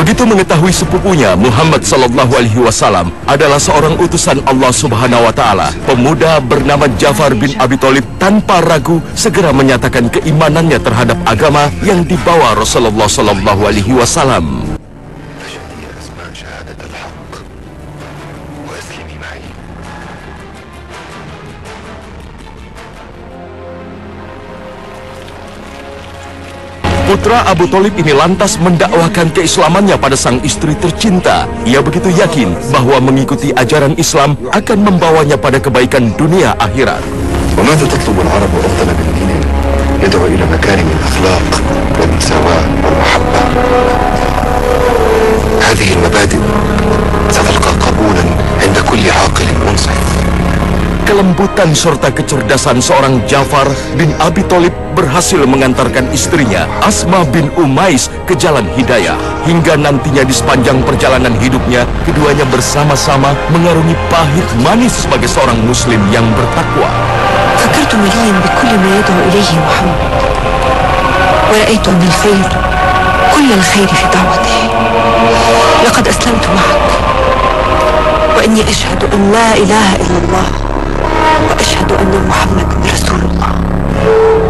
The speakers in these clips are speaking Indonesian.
Begitu mengetahui sepupunya Muhammad sallallahu alaihi wasallam adalah seorang utusan Allah Subhanahu wa taala, pemuda bernama Ja'far bin Abi Thalib tanpa ragu segera menyatakan keimanannya terhadap agama yang dibawa Rasulullah sallallahu alaihi wasallam. Putra Abu Thalib ini lantas mendakwahkan keislamannya pada sang istri tercinta. Ia begitu yakin bahwa mengikuti ajaran Islam akan membawanya pada kebaikan dunia akhirat. وماذا تطلب العرب أفضل من دين يدعو إلى مكارم الأخلاق والمساواة والمحبة؟ هذه المبادئ ستلقى قبولا عند كل عاقل منصف. Kelembutan serta kecerdasan seorang Ja'far bin Abi Thalib berhasil mengantarkan istrinya Asma bin Umais ke jalan hidayah. Hingga nantinya di sepanjang perjalanan hidupnya, keduanya bersama-sama mengarungi pahit manis sebagai seorang muslim yang bertakwa. فكرت مليا بكل ما يدعو إليه محمد ورأيت أن الخير كل الخير في دعوته. لقد أسلمت معك وإني أشهد أن لا إله إلا الله وأشهد أن محمد رسول الله.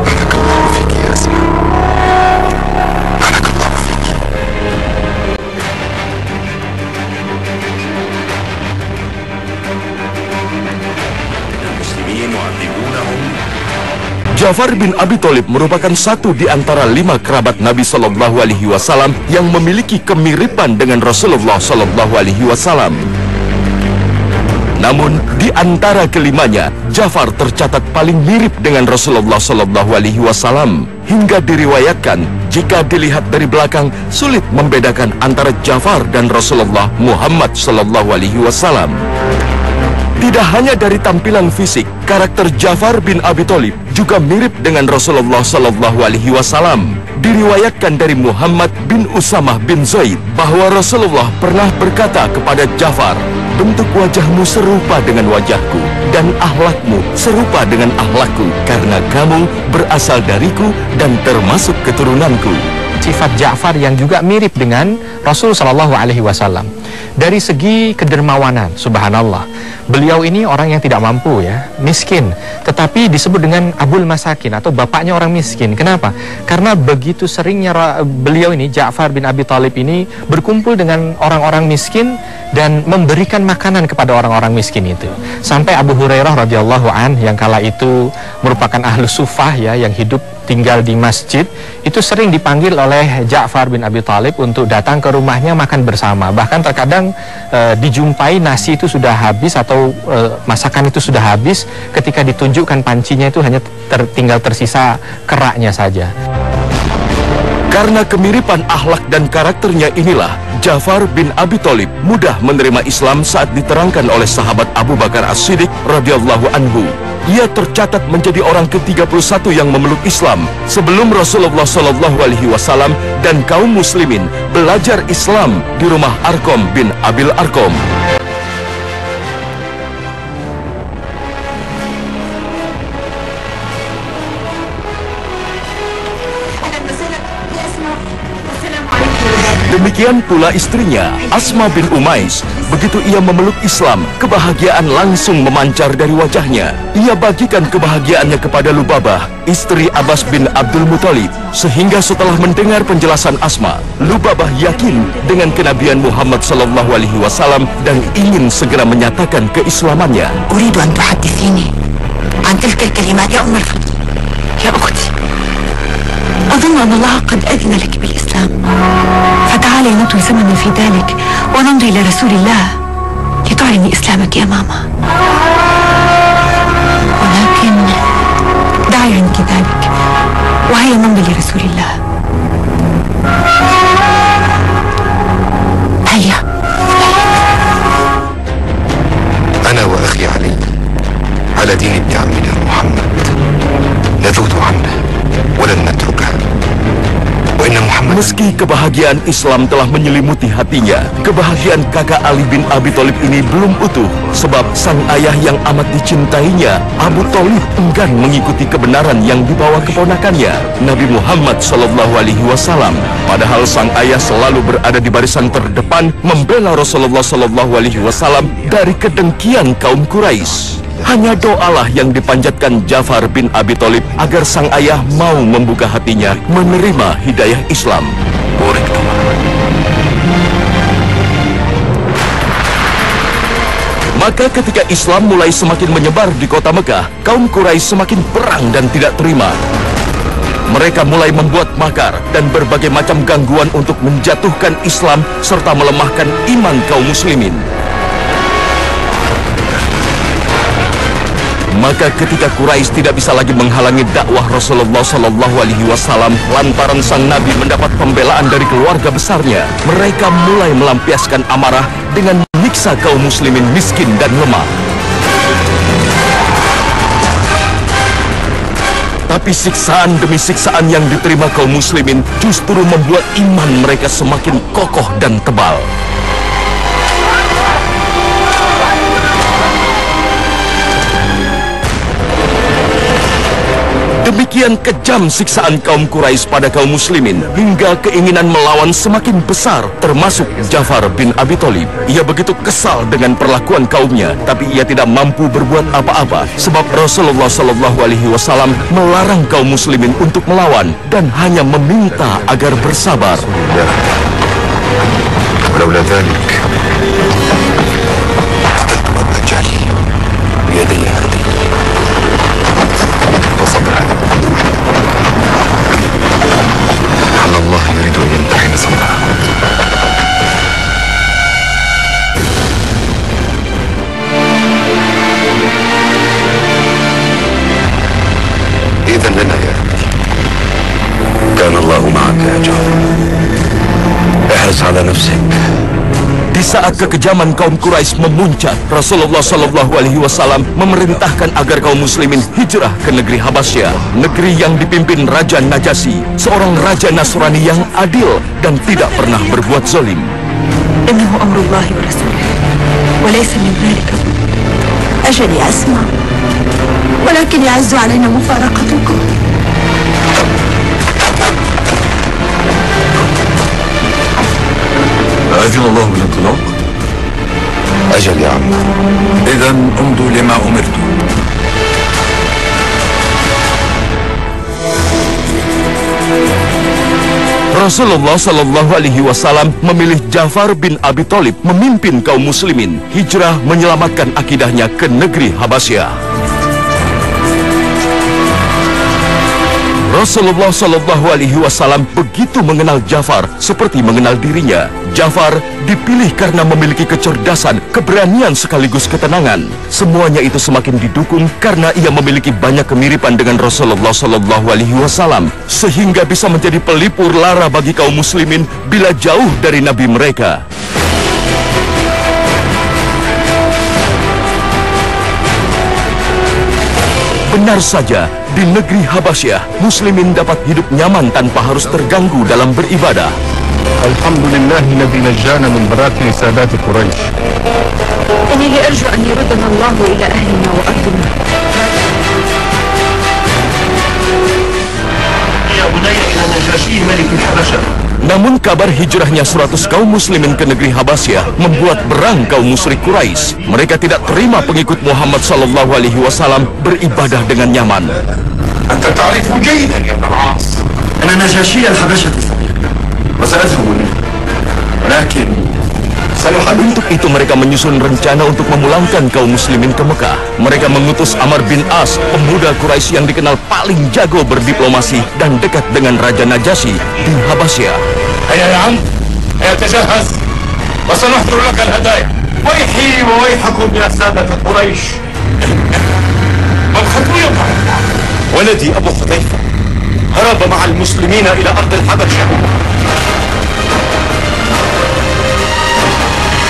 بارك الله فيك يا أسماء، بارك الله فيك. المسلمين يعذبونهم. Ja'far bin Abi Thalib merupakan satu di antara 5 kerabat Nabi Shallallahu Alaihi Wasallam yang memiliki kemiripan dengan Rasulullah Shallallahu Alaihi Wasallam. Namun di antara kelimanya, Ja'far tercatat paling mirip dengan Rasulullah Shallallahu Alaihi Wasallam. Hingga diriwayatkan jika dilihat dari belakang sulit membedakan antara Ja'far dan Rasulullah Muhammad Shallallahu Alaihi Wasallam. Tidak hanya dari tampilan fisik, karakter Ja'far bin Abi Thalib juga mirip dengan Rasulullah Shallallahu Alaihi Wasallam. Diriwayatkan dari Muhammad bin Usamah bin Zaid bahwa Rasulullah pernah berkata kepada Ja'far, "Bentuk wajahmu serupa dengan wajahku dan akhlakmu serupa dengan akhlakku karena kamu berasal dariku dan termasuk keturunanku." Sifat Ja'far yang juga mirip dengan Rasul Shallallahu Alaihi Wasallam. Dari segi kedermawanan, subhanallah, beliau ini orang yang tidak mampu ya, miskin, tetapi disebut dengan Abul Masakin atau bapaknya orang miskin. Kenapa? Karena begitu seringnya beliau ini, Ja'far bin Abi Thalib ini berkumpul dengan orang-orang miskin dan memberikan makanan kepada orang-orang miskin itu. Sampai Abu Hurairah radhiyallahu an yang kala itu merupakan ahlu sufah ya, yang hidup tinggal di masjid, itu sering dipanggil oleh Ja'far bin Abi Thalib untuk datang ke rumahnya makan bersama. Bahkan terkadang dijumpai nasi itu sudah habis atau masakan itu sudah habis, ketika ditunjukkan pancinya itu hanya tinggal tersisa keraknya saja. Karena kemiripan akhlak dan karakternya inilah, Ja'far bin Abi Thalib mudah menerima Islam saat diterangkan oleh sahabat Abu Bakar As-Siddiq radhiyallahu anhu. Ia tercatat menjadi orang ke-31 yang memeluk Islam sebelum Rasulullah Shallallahu Alaihi Wasallam dan kaum muslimin belajar Islam di rumah Arqam bin Abil Arqam. Demikian pula istrinya, Asma bin Umais. Begitu ia memeluk Islam, kebahagiaan langsung memancar dari wajahnya. Ia bagikan kebahagiaannya kepada Lubabah, istri Abbas bin Abdul Muthalib. Sehingga setelah mendengar penjelasan Asma, Lubabah yakin dengan kenabian Muhammad Sallallahu Alaihi Wasallam dan ingin segera menyatakan keislamannya. أريد أن تحدثيني عن تلك الكلمات يا أم الفضل. يا أختي، أظن أن الله قد أذن لك بالإسلام، فتعالي نطوي ثمنا في ذلك ونمضي إلى رسول الله لتعلني إسلامك يا ماما. ولكن دعي عنك ذلك وهيا نمضي لرسول الله. هيا. أنا وأخي علي على دين ابن عمنا محمد، نذود عنه ولن نتركه، وإن محمد Meski kebahagiaan Islam telah menyelimuti hatinya, kebahagiaan kakak Ali bin Abi Thalib ini belum utuh, sebab sang ayah yang amat dicintainya, Abu Thalib, enggan mengikuti kebenaran yang dibawa keponakannya, Nabi Muhammad SAW. Padahal sang ayah selalu berada di barisan terdepan membela Rasulullah SAW dari kedengkian kaum Quraisy. Hanya doalah yang dipanjatkan Ja'far bin Abi Thalib agar sang ayah mau membuka hatinya menerima hidayah Islam. Maka ketika Islam mulai semakin menyebar di kota Mekah, kaum Quraisy semakin perang dan tidak terima. Mereka mulai membuat makar dan berbagai macam gangguan untuk menjatuhkan Islam serta melemahkan iman kaum muslimin. Maka ketika Quraisy tidak bisa lagi menghalangi dakwah Rasulullah SAW lantaran sang Nabi mendapat pembelaan dari keluarga besarnya, mereka mulai melampiaskan amarah dengan menyiksa kaum muslimin miskin dan lemah. Tapi siksaan demi siksaan yang diterima kaum muslimin justru membuat iman mereka semakin kokoh dan tebal. Demikian kejam siksaan kaum Quraisy pada kaum muslimin hingga keinginan melawan semakin besar, termasuk Ja'far bin Abi Thalib. Ia begitu kesal dengan perlakuan kaumnya, tapi ia tidak mampu berbuat apa-apa sebab Rasulullah SAW melarang kaum muslimin untuk melawan dan hanya meminta agar bersabar. Allah yuridu an yamtahina sabraha. إذن لنا يا أبي كان الله معك يا جعفر احرص على نفسك. Di saat kekejaman kaum Quraisy memuncak, Rasulullah SAW memerintahkan agar kaum muslimin hijrah ke negeri Habasyah, negeri yang dipimpin Raja Najasyi, seorang raja Nasrani yang adil dan tidak pernah berbuat zalim. إنه أمر الله ورسوله وليس من ذلك. أجل أسمع ولكن يعز علينا مفارقتكم. أذن الله بالانطلاق؟ أجل يا عم. إذن امضوا لما أمرتم. Rasulullah SAW memilih Ja'far bin Abi Thalib memimpin kaum muslimin hijrah menyelamatkan akidahnya ke negeri Habasyah. Rasulullah SAW begitu mengenal Ja'far seperti mengenal dirinya. Ja'far dipilih karena memiliki kecerdasan, keberanian sekaligus ketenangan. Semuanya itu semakin didukung karena ia memiliki banyak kemiripan dengan Rasulullah SAW, sehingga bisa menjadi pelipur lara bagi kaum muslimin bila jauh dari Nabi mereka. Benar saja, di negeri Habasyah, muslimin dapat hidup nyaman tanpa harus terganggu dalam beribadah. Alhamdulillah الذي نجانا من براثن سادات قريش. إني أرجو أن يردنا الله إلى أهلنا وأرضنا. يا بني إلى النجاشي ملك الحبشة. Namun kabar hijrahnya 100 kaum muslimin ke negeri Habasyah membuat berang kaum musyrik Quraisy. Mereka tidak terima pengikut Muhammad SAW beribadah dengan nyaman. أنت تعرف جيدا يا ابن العاص أن نجاشي الحبشة صديقنا وسأذهب له ولكن Untuk itu mereka menyusun rencana untuk memulangkan kaum muslimin ke Mekah. Mereka mengutus Amr bin As, pemuda Quraisy yang dikenal paling jago berdiplomasi dan dekat dengan Raja Najasyi di Habasyah. هيا يا عم هيا تجهز وسنحضر لك الهدايا. ويحي وويحكم يا سادة قريش. الخطوة يقع ولدي أبو حذيفة هرب مع المسلمين إلى أرض الحبشة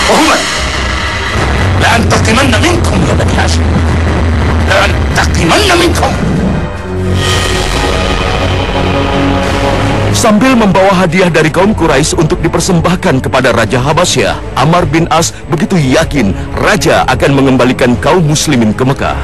وهما لأنتقمن منكم يا بني هاشم لأنتقمن منكم. Sambil membawa hadiah dari kaum Quraisy untuk dipersembahkan kepada Raja Habasyah, Amr bin As begitu yakin Raja akan mengembalikan kaum muslimin ke Mekah.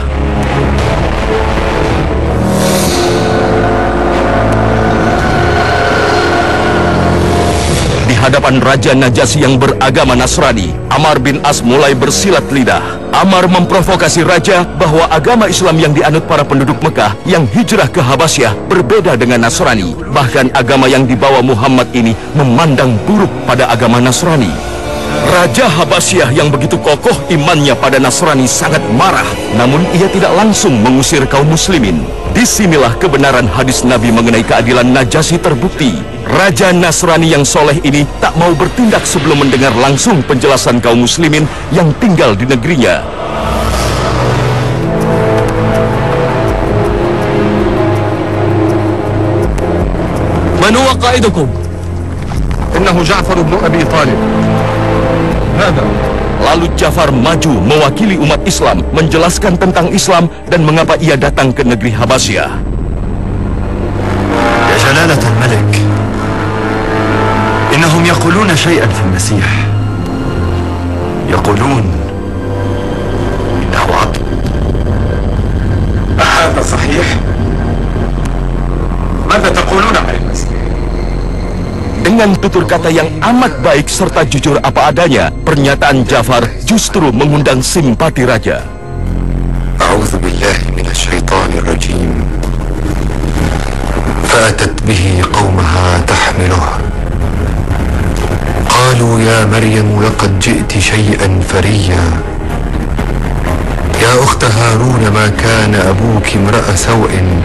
Di hadapan Raja Najasyi yang beragama Nasrani, Amr bin As mulai bersilat lidah. Amr memprovokasi Raja bahwa agama Islam yang dianut para penduduk Mekah yang hijrah ke Habasyah berbeda dengan Nasrani. Bahkan agama yang dibawa Muhammad ini memandang buruk pada agama Nasrani. Raja Habasyah yang begitu kokoh imannya pada Nasrani sangat marah, namun ia tidak langsung mengusir kaum muslimin. Disinilah kebenaran hadis Nabi mengenai keadilan Najasyi terbukti. Raja Nasrani yang soleh ini tak mau bertindak sebelum mendengar langsung penjelasan kaum muslimin yang tinggal di negerinya. Man huwa qaidukum? Innahu Ja'far ibn Abi Talib. Hada. Lalu Ja'far maju mewakili umat Islam menjelaskan tentang Islam dan mengapa ia datang ke negeri Habasyah. Ya Jalalat al-Malik, innahum yaquluna syai'an fi al-Masih. Yaqulun innahu 'abd. Ahadha sahih? Madza taquluna 'an al-Masih? Dengan tutur kata yang amat baik serta jujur apa adanya, pernyataan Ja'far justru mengundang simpati Raja. A'udzu billahi minasy syaithanir rajim. Fa'atat bihi qaumaha tahmiluh. Qalu ya Maryam laqad ji'ti syai'an fariyya. Ya ukhta Harun ma kana abuki imra'a saw'in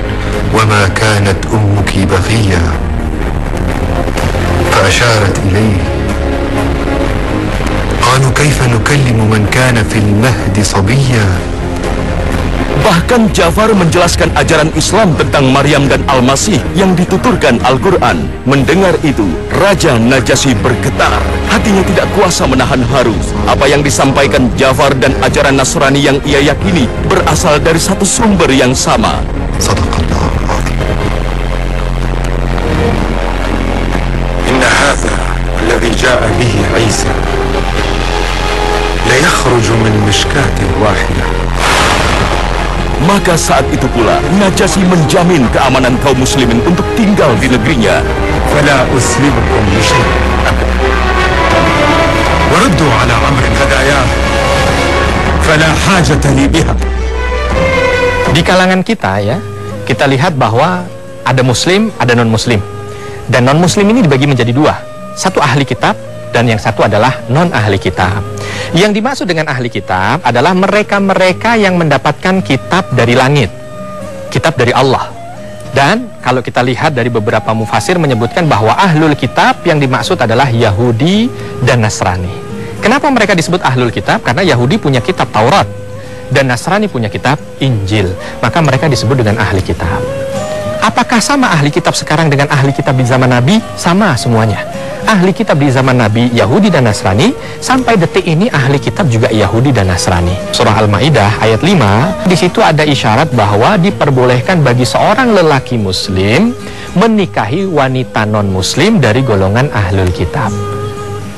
wa ma kanat ummuki baghiyya. فأشارت إليه قالوا كيف نكلم من كان في المهد صبيا. Bahkan Ja'far menjelaskan ajaran Islam tentang Maryam dan Al-Masih yang dituturkan Al-Quran. Mendengar itu, Raja Najasyi bergetar. Hatinya tidak kuasa menahan haru. Apa yang disampaikan Ja'far dan ajaran Nasrani yang ia yakini berasal dari satu sumber yang sama. Sadaqallah. هذا الذي جاء به عيسى لا يخرج من مشكاة واحدة. Maka saat itu pula Najasyi menjamin keamanan kaum muslimin untuk tinggal di negerinya. فلا أسلمكم بشيء وردوا على أمر هداياه فلا حاجة لي بها. Di kalangan kita ya, kita lihat bahwa ada muslim, ada non-muslim. Dan non-muslim ini dibagi menjadi dua. Satu ahli kitab dan yang satu adalah non-ahli kitab. Yang dimaksud dengan ahli kitab adalah mereka-mereka yang mendapatkan kitab dari langit, kitab dari Allah. Dan kalau kita lihat dari beberapa mufasir menyebutkan bahwa ahlul kitab yang dimaksud adalah Yahudi dan Nasrani. Kenapa mereka disebut ahlul kitab? Karena Yahudi punya kitab Taurat dan Nasrani punya kitab Injil. Maka mereka disebut dengan ahli kitab. Apakah sama ahli kitab sekarang dengan ahli kitab di zaman Nabi? Sama semuanya. Ahli kitab di zaman Nabi Yahudi dan Nasrani, sampai detik ini ahli kitab juga Yahudi dan Nasrani. Surah Al-Maidah ayat 5, di situ ada isyarat bahwa diperbolehkan bagi seorang lelaki muslim menikahi wanita non-muslim dari golongan ahlul kitab.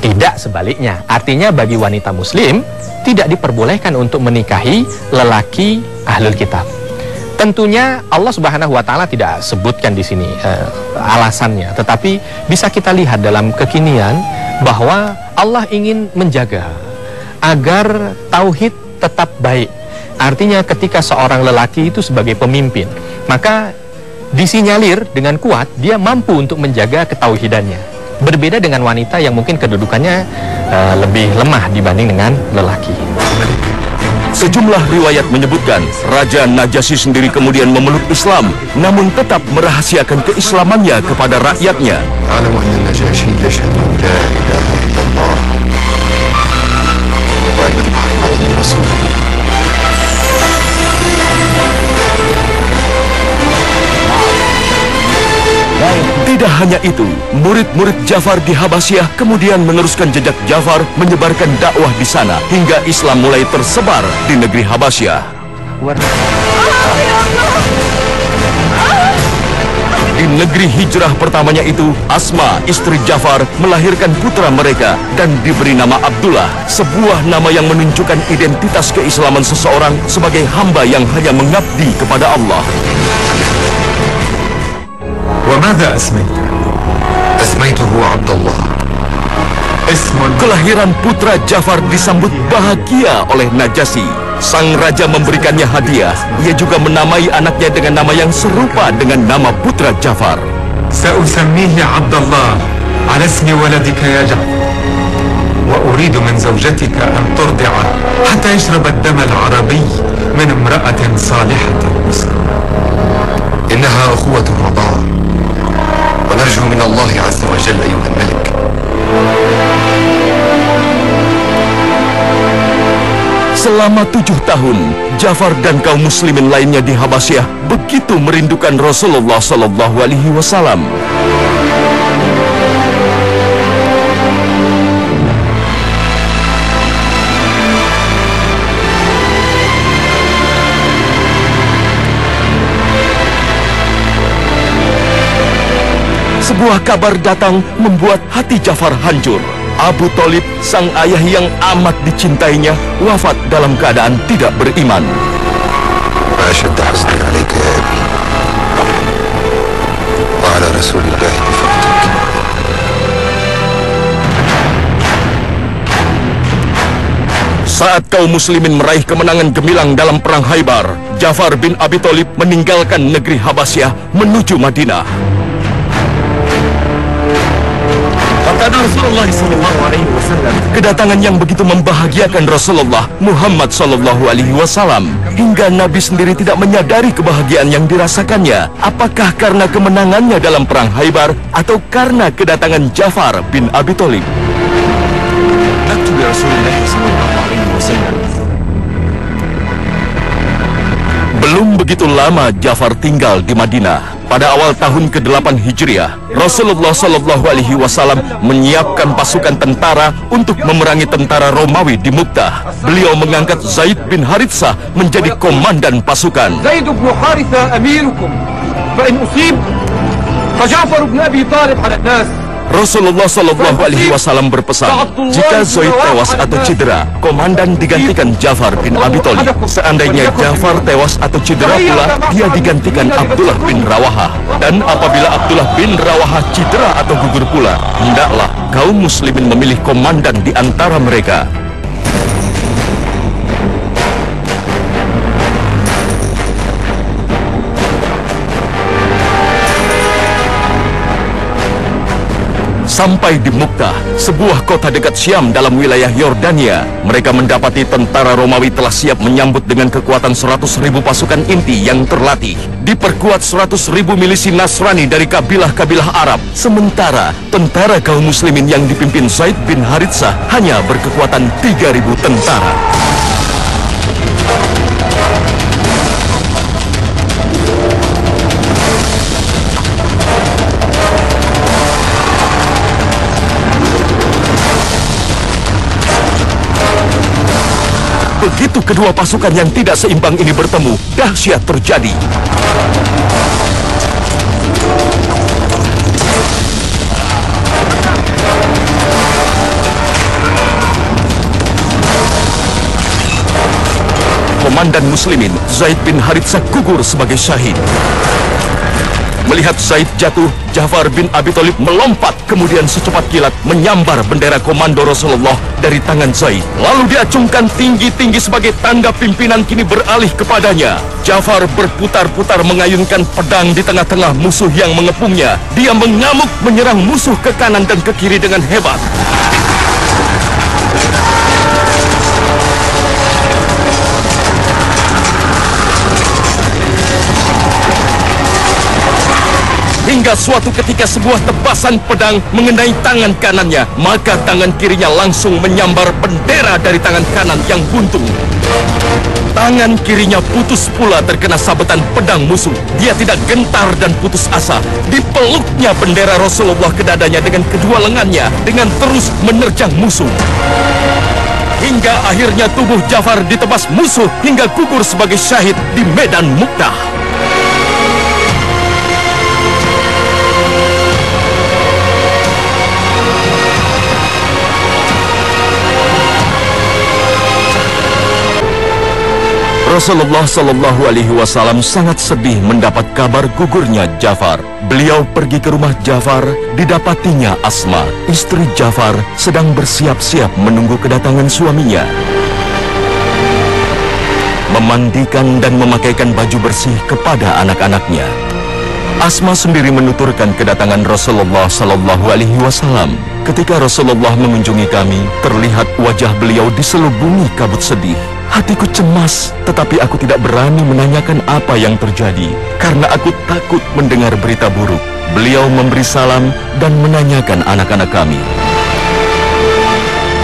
Tidak sebaliknya. Artinya bagi wanita muslim tidak diperbolehkan untuk menikahi lelaki ahlul kitab. Tentunya Allah Subhanahu wa Ta'ala tidak sebutkan di sini alasannya, tetapi bisa kita lihat dalam kekinian bahwa Allah ingin menjaga agar tauhid tetap baik. Artinya ketika seorang lelaki itu sebagai pemimpin, maka disinyalir dengan kuat dia mampu untuk menjaga ketauhidannya. Berbeda dengan wanita yang mungkin kedudukannya lebih lemah dibanding dengan lelaki. Sejumlah riwayat menyebutkan Raja Najasyi sendiri kemudian memeluk Islam, namun tetap merahasiakan keislamannya kepada rakyatnya. Tidak hanya itu, murid-murid Ja'far di Habasyah kemudian meneruskan jejak Ja'far menyebarkan dakwah di sana hingga Islam mulai tersebar di negeri Habasyah. Di negeri hijrah pertamanya itu, Asma, istri Ja'far, melahirkan putra mereka dan diberi nama Abdullah, sebuah nama yang menunjukkan identitas keislaman seseorang sebagai hamba yang hanya mengabdi kepada Allah. وماذا أسميته؟ أسميته عبد الله. Kelahiran putra Ja'far disambut bahagia oleh Najasyi. Sang raja memberikannya hadiah. Ia juga menamai anaknya dengan nama yang serupa dengan nama putra Ja'far. سأسميه عبد الله على اسم ولدك يا جعفر وأريد من زوجتك أن ترضعه حتى يشرب الدم العربي من امرأة صالحة مسلمة. إنها أخوة الرضاعة ونرجو من الله عز وجل أيها الملك. Selama 7 tahun, Ja'far dan kaum muslimin lainnya di Habasyah begitu merindukan Rasulullah Sallallahu Alaihi Wasallam. Sebuah kabar datang membuat hati Ja'far hancur. Abu Thalib, sang ayah yang amat dicintainya, wafat dalam keadaan tidak beriman. ما أشد حزني عليك يا أبي وعلى رسول الله بفقدك. Saat kaum muslimin meraih kemenangan gemilang dalam perang Khaybar, Ja'far bin Abi Thalib meninggalkan negeri Habasyah menuju Madinah. Kedatangan yang begitu membahagiakan Rasulullah Muhammad Sallallahu Alaihi Wasallam hingga Nabi sendiri tidak menyadari kebahagiaan yang dirasakannya. Apakah karena kemenangannya dalam perang Khaybar atau karena kedatangan Ja'far bin Abi Thalib? Belum begitu lama Ja'far tinggal di Madinah. Pada awal tahun ke-8 Hijriah, Rasulullah Sallallahu Alaihi Wasallam menyiapkan pasukan tentara untuk memerangi tentara Romawi di Mu'tah. Beliau mengangkat Zaid bin Haritsah menjadi komandan pasukan. Zaid bin Haritsah amirukum, fa in usib fa Ja'far bin Abi Thalib 'ala an-nas. Rasulullah Sallallahu Alaihi Wasallam berpesan, jika Zaid tewas atau cedera, komandan digantikan Ja'far bin Abi Thalib. Seandainya Ja'far tewas atau cedera pula, dia digantikan Abdullah bin Rawahah. Dan apabila Abdullah bin Rawahah cedera atau gugur pula, hendaklah kaum muslimin memilih komandan di antara mereka. Sampai di Mu'tah, sebuah kota dekat Syam dalam wilayah Yordania, mereka mendapati tentara Romawi telah siap menyambut dengan kekuatan 100.000 pasukan inti yang terlatih. Diperkuat 100.000 milisi Nasrani dari kabilah-kabilah Arab. Sementara tentara kaum muslimin yang dipimpin Zaid bin Haritsah hanya berkekuatan 3.000 tentara. Begitu kedua pasukan yang tidak seimbang ini bertemu, dahsyat terjadi. Komandan muslimin, Zaid bin Haritsah, gugur sebagai syahid. Melihat Zaid jatuh, Ja'far bin Abi Thalib melompat, kemudian secepat kilat menyambar bendera komando Rasulullah dari tangan Zaid. Lalu diacungkan tinggi-tinggi sebagai tanda pimpinan kini beralih kepadanya. Ja'far berputar-putar mengayunkan pedang di tengah-tengah musuh yang mengepungnya. Dia mengamuk menyerang musuh ke kanan dan ke kiri dengan hebat. Hingga suatu ketika sebuah tebasan pedang mengenai tangan kanannya, maka tangan kirinya langsung menyambar bendera dari tangan kanan yang buntung. Tangan kirinya putus pula terkena sabetan pedang musuh. Dia tidak gentar dan putus asa. Dipeluknya bendera Rasulullah ke dadanya dengan kedua lengannya, dengan terus menerjang musuh. Hingga akhirnya tubuh Ja'far ditebas musuh hingga gugur sebagai syahid di medan Mu'tah. Rasulullah Shallallahu Alaihi Wasallam sangat sedih mendapat kabar gugurnya Ja'far. Beliau pergi ke rumah Ja'far, didapatinya Asma, istri Ja'far, sedang bersiap-siap menunggu kedatangan suaminya. Memandikan dan memakaikan baju bersih kepada anak-anaknya. Asma sendiri menuturkan kedatangan Rasulullah Shallallahu Alaihi Wasallam. Ketika Rasulullah mengunjungi kami, terlihat wajah beliau diselubungi kabut sedih. Hatiku cemas, tetapi aku tidak berani menanyakan apa yang terjadi, karena aku takut mendengar berita buruk. Beliau memberi salam dan menanyakan anak-anak kami.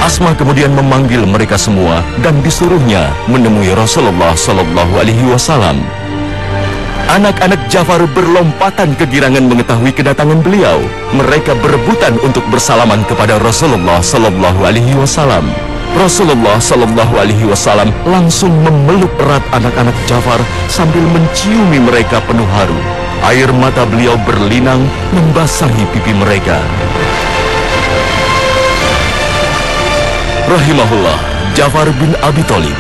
Asma kemudian memanggil mereka semua dan disuruhnya menemui Rasulullah Shallallahu Alaihi Wasallam. Anak-anak Ja'far berlompatan kegirangan mengetahui kedatangan beliau. Mereka berebutan untuk bersalaman kepada Rasulullah Shallallahu Alaihi Wasallam. Rasulullah Shallallahu Alaihi Wasallam langsung memeluk erat anak-anak Ja'far sambil menciumi mereka penuh haru. Air mata beliau berlinang membasahi pipi mereka. Rahimahullah Ja'far bin Abi Thalib.